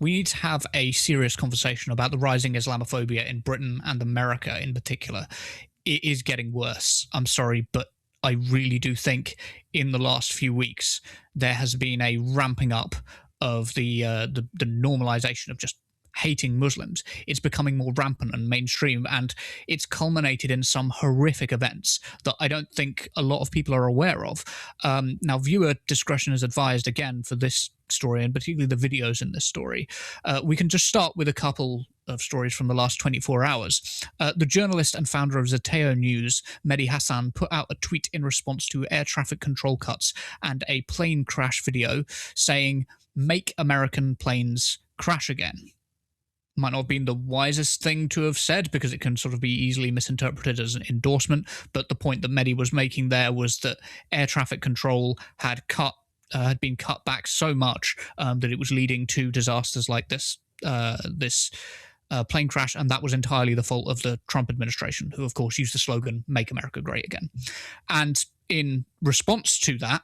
We need to have a serious conversation about the rising Islamophobia in Britain and America in particular. It is getting worse. I'm sorry, but I really do think in the last few weeks there has been a ramping up of the normalization of just hating Muslims. It's becoming more rampant and mainstream, and it's culminated in some horrific events that I don't think a lot of people are aware of. Now, viewer discretion is advised again for this story, and particularly the videos in this story. We can just start with a couple of stories from the last 24 hours. The journalist and founder of Zateo News, Mehdi Hasan, put out a tweet in response to air traffic control cuts and a plane crash video saying, "Make American planes crash again." Might not have been the wisest thing to have said because it can sort of be easily misinterpreted as an endorsement, but the point that Mehdi was making there was that air traffic control had been cut back so much that it was leading to disasters like this plane crash, and that was entirely the fault of the Trump administration, who of course used the slogan "Make America Great Again." And in response to that,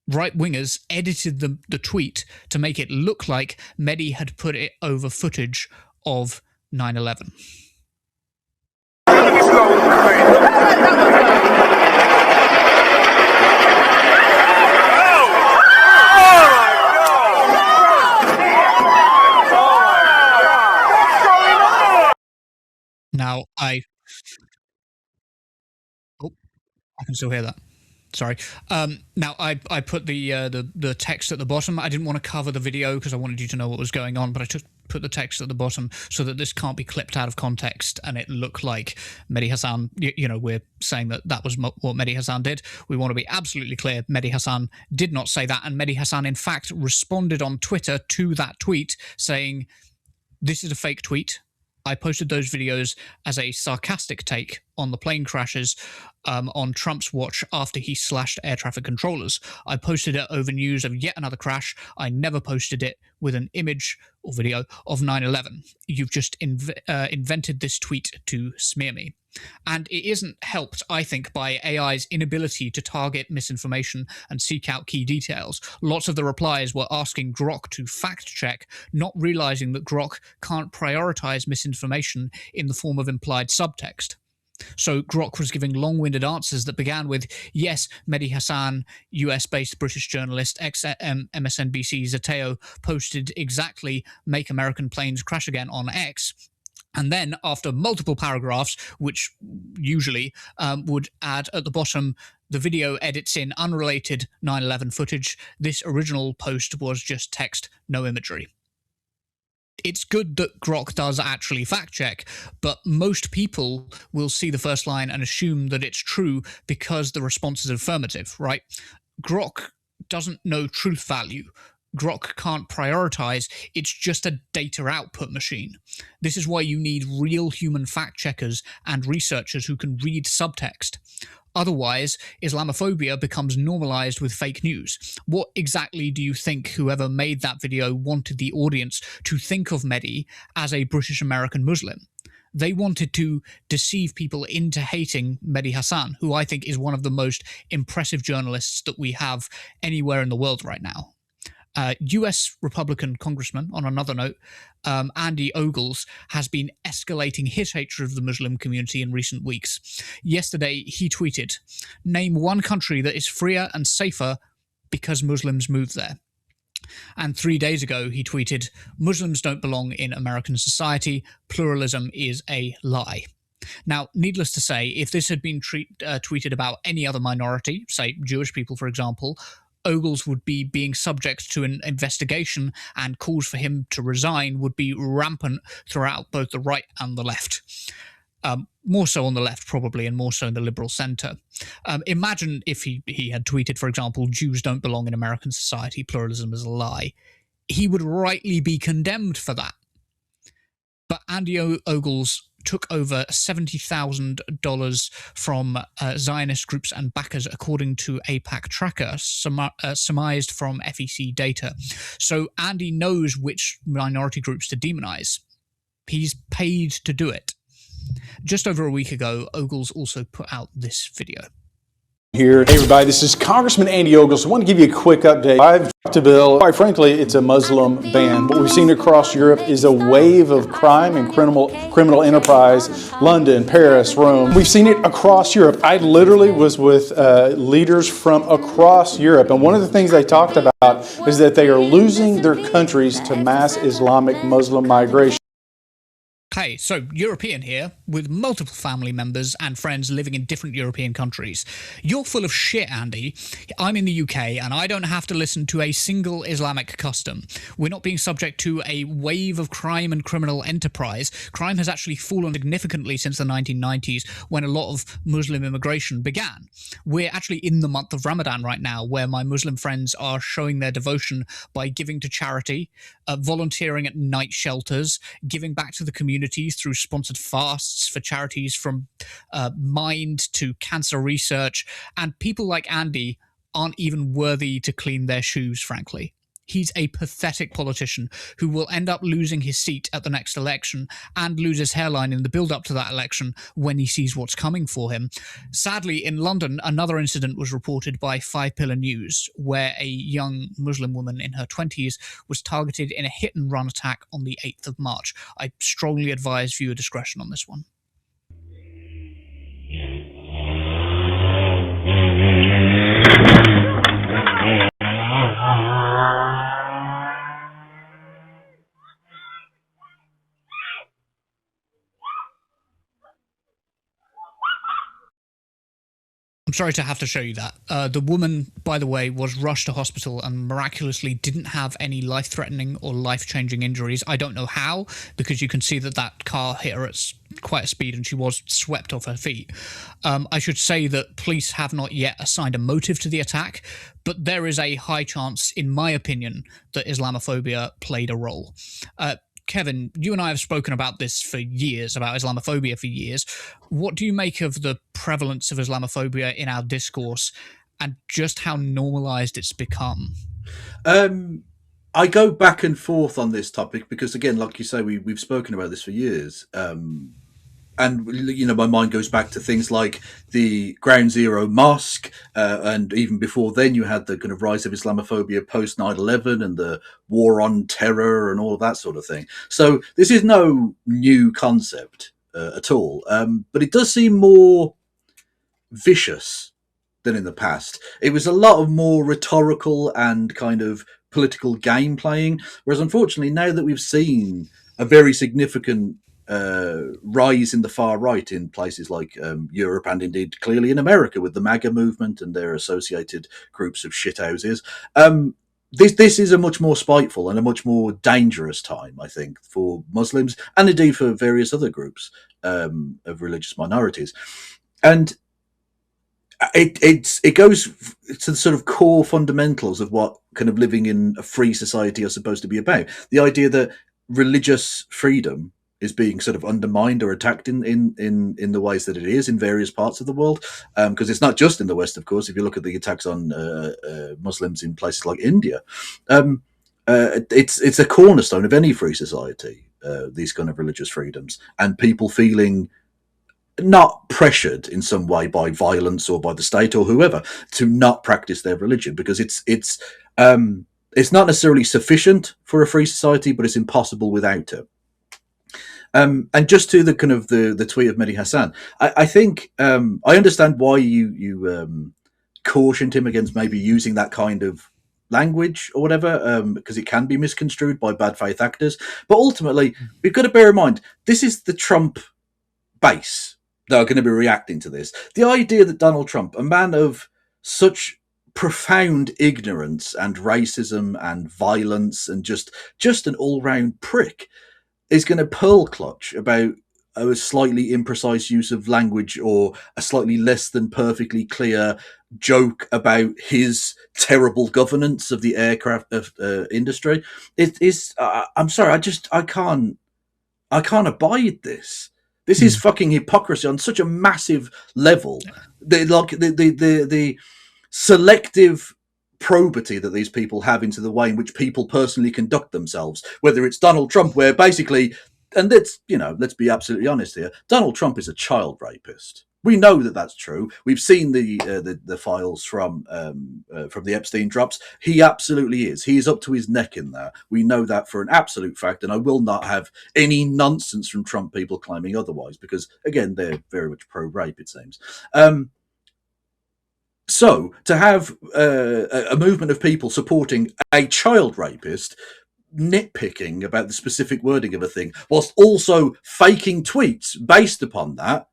right-wingers edited the tweet to make it look like Mehdi had put it over footage of 9/11. Now, I can still hear that. Sorry. Now, I put the text at the bottom. I didn't want to cover the video because I wanted you to know what was going on, but I put the text at the bottom so that this can't be clipped out of context and it looked like Mehdi Hasan, we're saying that was what Mehdi Hasan did. We want to be absolutely clear. Mehdi Hasan did not say that, and Mehdi Hasan, in fact, responded on Twitter to that tweet saying, "This is a fake tweet. I posted those videos as a sarcastic take on the plane crashes on Trump's watch after he slashed air traffic controllers. I posted it over news of yet another crash. I never posted it with an image or video of 9/11. You've just invented this tweet to smear me." And it isn't helped, I think, by AI's inability to target misinformation and seek out key details. Lots of the replies were asking Grok to fact-check, not realizing that Grok can't prioritize misinformation in the form of implied subtext. So Grok was giving long-winded answers that began with, "Yes, Mehdi Hasan, US-based British journalist, ex-MSNBC Zateo, posted exactly 'Make American Planes Crash Again' on X." And then, after multiple paragraphs, which usually would add at the bottom, "The video edits in unrelated 9/11 footage. This original post was just text, no imagery." It's good that Grok does actually fact-check, but most people will see the first line and assume that it's true because the response is affirmative, right? Grok doesn't know truth value. Grok can't prioritize. It's just a data output machine. This is why you need real human fact-checkers and researchers who can read subtext. Otherwise, Islamophobia becomes normalized with fake news. What exactly do you think whoever made that video wanted the audience to think of Mehdi as a British-American Muslim? They wanted to deceive people into hating Mehdi Hasan, who I think is one of the most impressive journalists that we have anywhere in the world right now. US Republican Congressman, on another note, Andy Ogles, has been escalating his hatred of the Muslim community in recent weeks. Yesterday, he tweeted, "Name one country that is freer and safer because Muslims move there." And 3 days ago, he tweeted, "Muslims don't belong in American society. Pluralism is a lie." Now, needless to say, if this had been tweeted about any other minority, say Jewish people, for example, Ogles would be being subject to an investigation, and calls for him to resign would be rampant throughout both the right and the left. More so on the left, probably, and more so in the liberal centre. Imagine if he had tweeted, for example, "Jews don't belong in American society, pluralism is a lie." He would rightly be condemned for that. But Andy Ogles took over $70,000 from Zionist groups and backers, according to AIPAC Tracker, surmised from FEC data. So Andy knows which minority groups to demonize. He's paid to do it. Just over a week ago, Ogles also put out this video. Here. Hey everybody, this is Congressman Andy Ogles. I want to give you a quick update. I've dropped a bill. Quite frankly, it's a Muslim ban. What we've seen across Europe is a wave of crime and criminal enterprise. London, Paris, Rome. We've seen it across Europe. I literally was with leaders from across Europe, and one of the things they talked about is that they are losing their countries to mass Islamic Muslim migration. Okay, so European here, with multiple family members and friends living in different European countries. You're full of shit, Andy. I'm in the UK, and I don't have to listen to a single Islamic custom. We're not being subject to a wave of crime and criminal enterprise. Crime has actually fallen significantly since the 1990s, when a lot of Muslim immigration began. We're actually in the month of Ramadan right now, where my Muslim friends are showing their devotion by giving to charity, volunteering at night shelters, giving back to the community through sponsored fasts for charities from Mind to cancer research, and people like Andy aren't even worthy to clean their shoes, frankly. He's a pathetic politician who will end up losing his seat at the next election and lose his hairline in the build-up to that election when he sees what's coming for him. Sadly, in London, another incident was reported by Five Pillar News, where a young Muslim woman in her 20s was targeted in a hit-and-run attack on the 8th of March. I strongly advise viewer discretion on this one. I'm sorry to have to show you that. The woman, by the way, was rushed to hospital and miraculously didn't have any life-threatening or life-changing injuries. I don't know how, because you can see that that car hit her at quite a speed and she was swept off her feet. I should say that police have not yet assigned a motive to the attack, but there is a high chance, in my opinion, that Islamophobia played a role. Kevin, you and I have spoken about this for years, about Islamophobia for years. What do you make of the prevalence of Islamophobia in our discourse and just how normalized it's become? I go back and forth on this topic because, again, like you say, we've spoken about this for years. And my mind goes back to things like the Ground Zero mosque, and even before then you had the kind of rise of Islamophobia post 9/11 and the war on terror and all of that sort of thing. So this is no new concept at all, but it does seem more vicious than in the past. It was a lot of more rhetorical and kind of political game playing, whereas unfortunately now that we've seen a very significant rise in the far right in places like Europe and indeed clearly in America with the MAGA movement and their associated groups of shithouses. This is a much more spiteful and a much more dangerous time, I think, for Muslims and indeed for various other groups of religious minorities. And it goes to the sort of core fundamentals of what kind of living in a free society are supposed to be about. The idea that religious freedom is being sort of undermined or attacked in the ways that it is in various parts of the world, because it's not just in the West, of course. If you look at the attacks on Muslims in places like India, it's a cornerstone of any free society. These kind of religious freedoms and people feeling not pressured in some way by violence or by the state or whoever to not practice their religion, because it's not necessarily sufficient for a free society, but it's impossible without it. And just to the kind of the tweet of Mehdi Hasan, I think I understand why you cautioned him against maybe using that kind of language or whatever, because it can be misconstrued by bad faith actors. But ultimately, we've got to bear in mind this is the Trump base that are going to be reacting to this. The idea that Donald Trump, a man of such profound ignorance and racism and violence and just an all-round prick, is going to pearl clutch about a slightly imprecise use of language or a slightly less than perfectly clear joke about his terrible governance of the aircraft industry. It is. I'm sorry. I can't abide this. This is fucking hypocrisy on such a massive level. The selective probity that these people have into the way in which people personally conduct themselves, whether it's Donald Trump, where basically, and let's be absolutely honest here, Donald Trump is a child rapist. We know that that's true. We've seen the files from the Epstein drops. He absolutely is. He is up to his neck in there. We know that for an absolute fact, and I will not have any nonsense from Trump people claiming otherwise, because again, they're very much pro-rape, it seems. So to have a movement of people supporting a child rapist, nitpicking about the specific wording of a thing, whilst also faking tweets based upon that,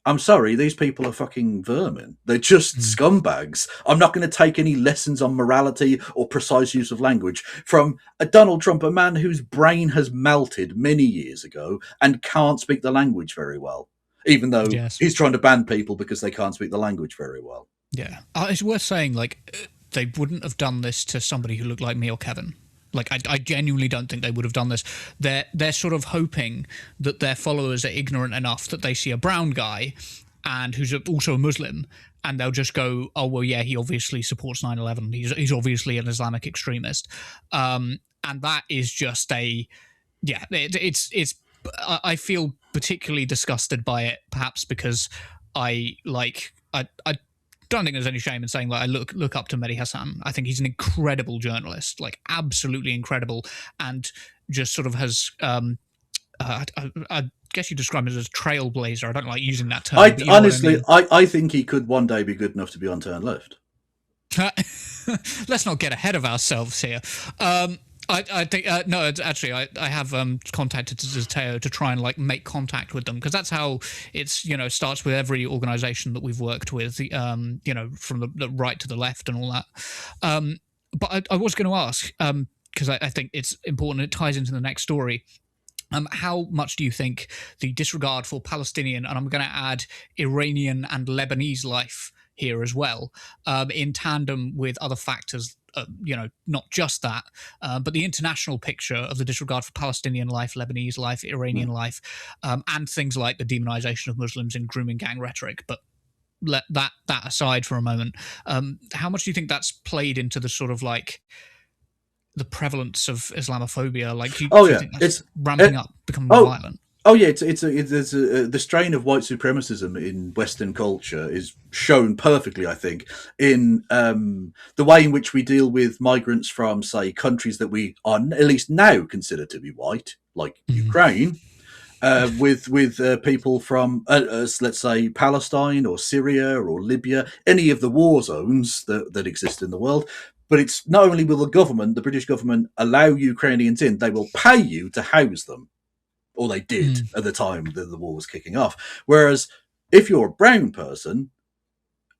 I'm sorry, these people are fucking vermin. They're just scumbags. I'm not going to take any lessons on morality or precise use of language from a Donald Trump, a man whose brain has melted many years ago and can't speak the language very well, even though Yes. he's trying to ban people because they can't speak the language very well. Yeah. It's worth saying, like, they wouldn't have done this to somebody who looked like me or Kevin. Like, I genuinely don't think they would have done this. They're sort of hoping that their followers are ignorant enough that they see a brown guy and who's also a Muslim, and they'll just go, oh, well, yeah, he obviously supports 9/11. He's obviously an Islamic extremist. And that is just it's I feel particularly disgusted by it, perhaps because I don't think there's any shame in saying that I look up to Mehdi Hasan. I think he's an incredible journalist, like absolutely incredible, and just sort of has. I guess you describe him as a trailblazer. I don't like using that term. I honestly, I think he could one day be good enough to be on Turn Left. Let's not get ahead of ourselves here. I think no. Actually, I have contacted Zateo to try and like make contact with them, because that's how it's starts with every organisation that we've worked with. From the right to the left and all that. But I was going to ask, because I think it's important. It ties into the next story. How much do you think the disregard for Palestinian, and I'm going to add Iranian and Lebanese life here as well, in tandem with other factors, not just that, but the international picture of the disregard for Palestinian life, Lebanese life, Iranian life, and things like the demonization of Muslims in grooming gang rhetoric. But let that aside for a moment. How much do you think that's played into the sort of like the prevalence of Islamophobia? Like, do you think that's ramping up, becoming more violent? Oh yeah, the strain of white supremacism in Western culture is shown perfectly, I think, in the way in which we deal with migrants from, say, countries that we are at least now consider to be white, like Ukraine, with people from, let's say, Palestine or Syria or Libya, any of the war zones that exist in the world. But it's not only will the British government allow Ukrainians in, they will pay you to house them. Or they did at the time that the war was kicking off. Whereas if you're a brown person,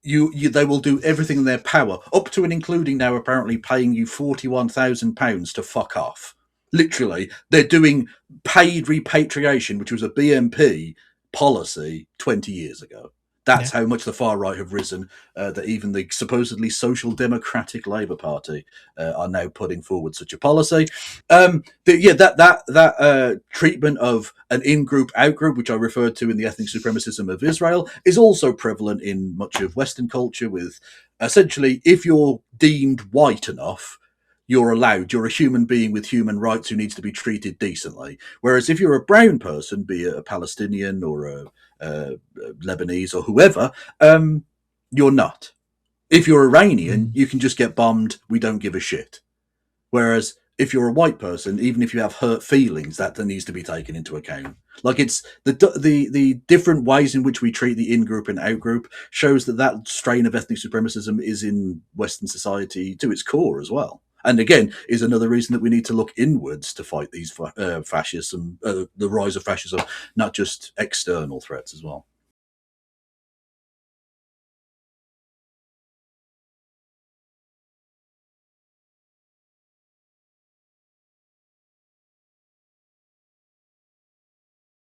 they will do everything in their power, up to and including now apparently paying you £41,000 to fuck off. Literally, they're doing paid repatriation, which was a BNP policy 20 years ago. That's how much the far right have risen, that even the supposedly social democratic Labour Party are now putting forward such a policy. That treatment of an in-group, out-group, which I referred to in the ethnic supremacism of Israel, is also prevalent in much of Western culture, with essentially, if you're deemed white enough, you're a human being with human rights who needs to be treated decently. Whereas if you're a brown person, be it a Palestinian or a Lebanese or whoever, you're not. If you're Iranian, you can just get bombed. We don't give a shit. Whereas if you're a white person, even if you have hurt feelings, that needs to be taken into account. Like, it's the different ways in which we treat the in-group and out-group shows that strain of ethnic supremacism is in Western society to its core as well. And again, is another reason that we need to look inwards to fight these fascism, the rise of fascism, not just external threats as well.